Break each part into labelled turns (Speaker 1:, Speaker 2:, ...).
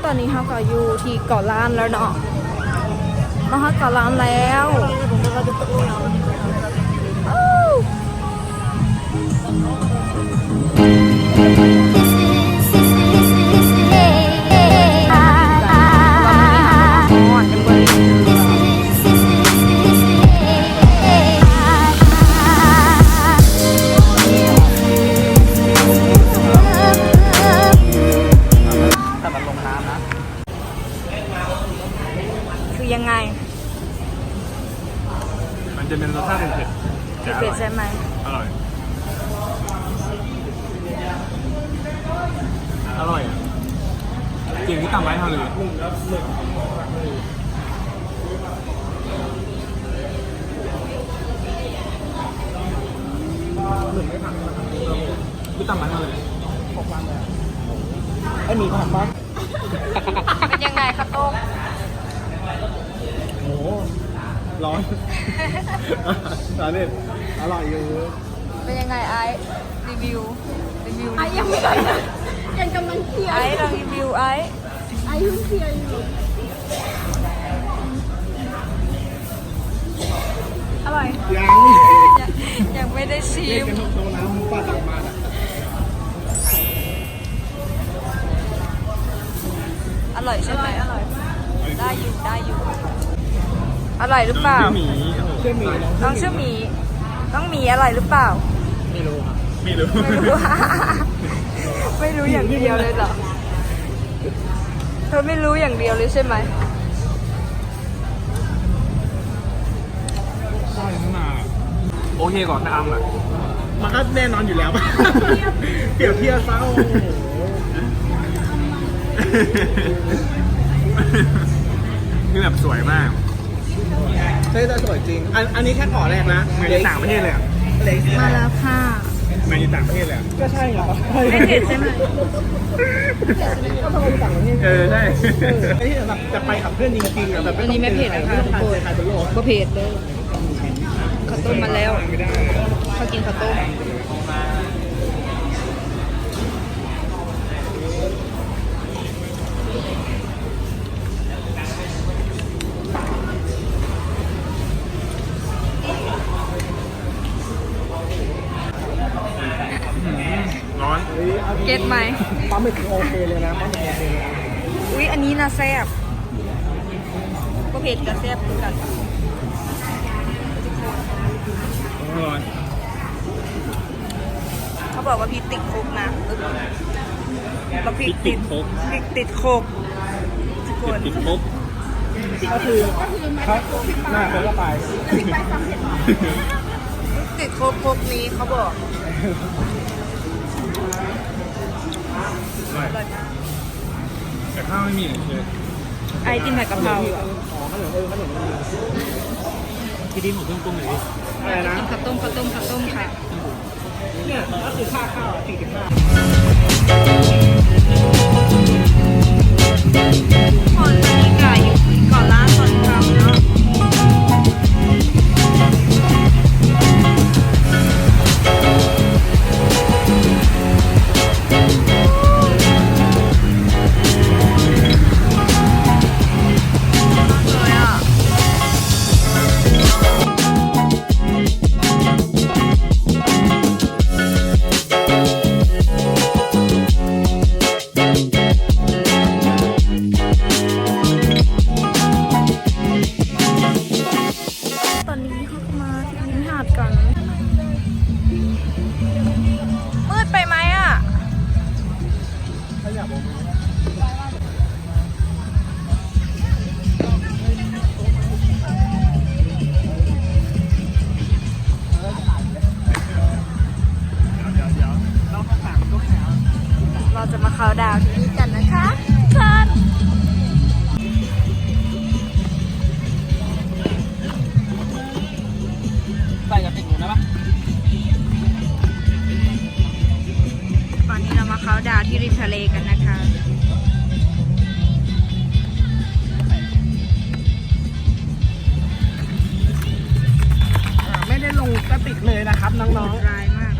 Speaker 1: ตอนนี้เขาก็อยู่ที่เกาะล้านแล้วเนาะมาฮอดเกาะล้านแล้วยังไง
Speaker 2: มันจะเป็นรสชาติเผ็ด
Speaker 1: เผ็ดใช่ไหม
Speaker 2: อร่อยอร่อยจริงที่ตำไว้เท่าเลยที่ตำไว้เท่าเลยไอ้หมีผัดบ้าง
Speaker 1: เป็นยังไงคะโต้ง
Speaker 2: โอ้ร้อนนี่อร่อยอยู่
Speaker 1: เป็นยังไงไอ้รีวิวไอ้ยังไม่ได้ยังกำลังเคลียร์ไอ้ลองรีวิวไอ้ยังเคลียร์อยู่อร่อยยังไม่ได้ชิมอร่อยใช่ไหมอร่อยได้อยู่อร่อยหรือเปล่าน้องชื่อหมีน้องหมีอร่อยหรือเปล่า
Speaker 2: ไม่รู้ครับไม่รู้
Speaker 1: ไม่รู้อย่างเดียวเลยเหรอเธอไม่รู้อย่างเดียวเลยใช่ไหม
Speaker 2: ใช่ขนาดโอเคก่อนนะอัมอ่ะมันก็แน่นอนอยู่แล้วเปรียบเทียบเศร้านี่แบบสวยมากใช่แต่สวยจริงอันนี้แค่ขอแรกนะเหมือนในต่างประเทศเลยอ่ะ
Speaker 1: มาแล้วค่ะ
Speaker 2: เหมือนในต่างประเทศเลยก็ใช่เหรอ
Speaker 1: ไม่เผ็ดใช่ไหม
Speaker 2: ก็ทำไมต่างประเทศใช่ไอ้ที่แบบจะไปกับเพื่อนจริงๆแบบ
Speaker 1: อันนี้ไม่เผ็ดนะคะทุกคนก็เผ็ดเลยข้าวต้มมาแล้วเขากินข้าวต้ม
Speaker 2: ร้อน
Speaker 1: เก็ตไหม
Speaker 2: ปั๊มไม่ถึงโอเคเลยนะปั๊มไม่โอเคเลย
Speaker 1: อุ๊ยอันนี้นะแซ่บก็เผ็ดกับแซ่บเหมือนกัน
Speaker 2: ร้อน
Speaker 1: เขาบอกว่าพริกติดโคกนะเราพริกติดโคก
Speaker 2: ติดโคกก็คือครับหน้าเขาก็ไป
Speaker 1: ติดโคกนี้เขาบอก
Speaker 2: แต่ข้าวไม่มีเลย
Speaker 1: ไอ้กินผัดกะเพรา
Speaker 2: ขนมที่ดินของเครื่องปรุงเลย
Speaker 1: อะไรนะข้าวต้มค่ะ
Speaker 2: เนี่ยก็คือค่าข้าว45
Speaker 1: คนนี้ไก่อยู่ก่อนร้านตอนค่ำเนาะมืดไปไหมอ่ะเราจะมาเข้าดาวที่นี่กันนะคะกัน
Speaker 2: ใส่กระติกอยู่นะปะ
Speaker 1: ตอนนี้เรามาเข้าดาวที่ริมทะเลกันนะคะ
Speaker 2: ไม่ได้ลงกระติกเลยนะครับน้องๆ
Speaker 1: ร้ายมาก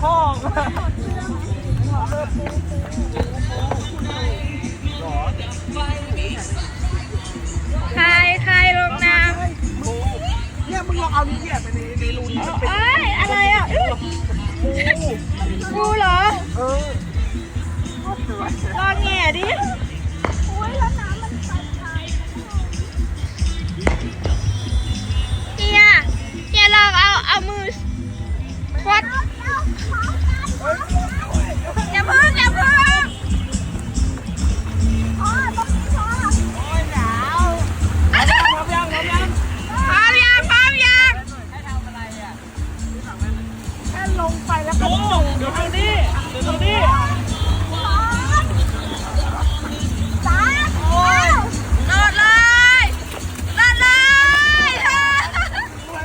Speaker 2: พ่อ
Speaker 1: ใครลงน้ำ
Speaker 2: เนี่ยมึงลองเอานิ้วเหยียบไปในรูนี้มันเป็น
Speaker 1: เอ้ยอะไรอ่ะกูเหรอ
Speaker 2: เออ
Speaker 1: ลองแง่ดิเฮียลองเอามือควดอย่าพึ่ง
Speaker 2: โอ้ยหนาวพร้อมยัง
Speaker 1: พร้อมยัง
Speaker 2: แค่ลงไปแล้วก็เดี๋ยวดูนี่โอ้ย
Speaker 1: โดดเลยว่า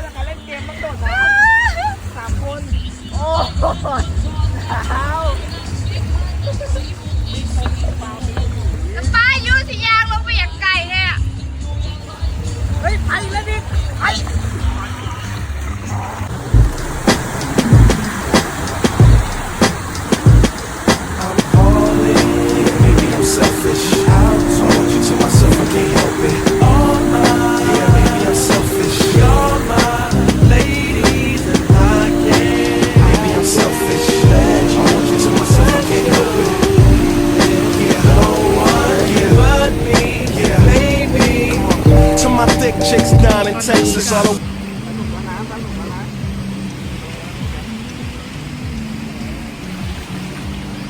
Speaker 2: จะการเล่นเกมต้องโดดนะ3 คน โอ้ยหนาว
Speaker 1: แล้วป้ายูสิยางลงไปอย่างไก่เลยอ่ะ
Speaker 2: เฮ้ยไปแล้วดิไป
Speaker 3: Maybe I'm selfish. I want you to myself, I can't help it. All mine. Yeah, maybe I'm selfish. You're my lady tonight, yeah. Maybe I'm selfish. I want you to myself, I can't help it. Yeah, no one, yeah, but me, yeah, maybe. To my thick chicks down in Texas, all the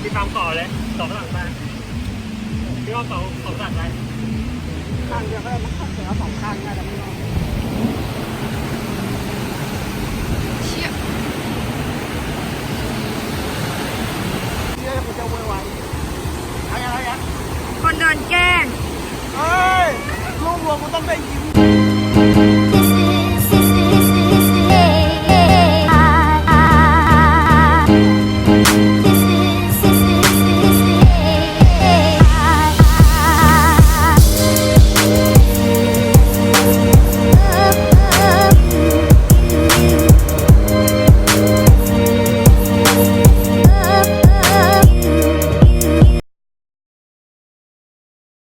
Speaker 2: พี่ทำต่อเลยต่อข้างหลังมาพี่ว่าเขาสั่งอะไรข้างเดียวก็ได้มั้งเสือ2 ข้างน่าจะไม่รอดเชี่ยกูจะไวๆอะไร
Speaker 1: คนโดนแกล้ง
Speaker 2: เฮ้ยลูกวัวกูต้องได้ยิน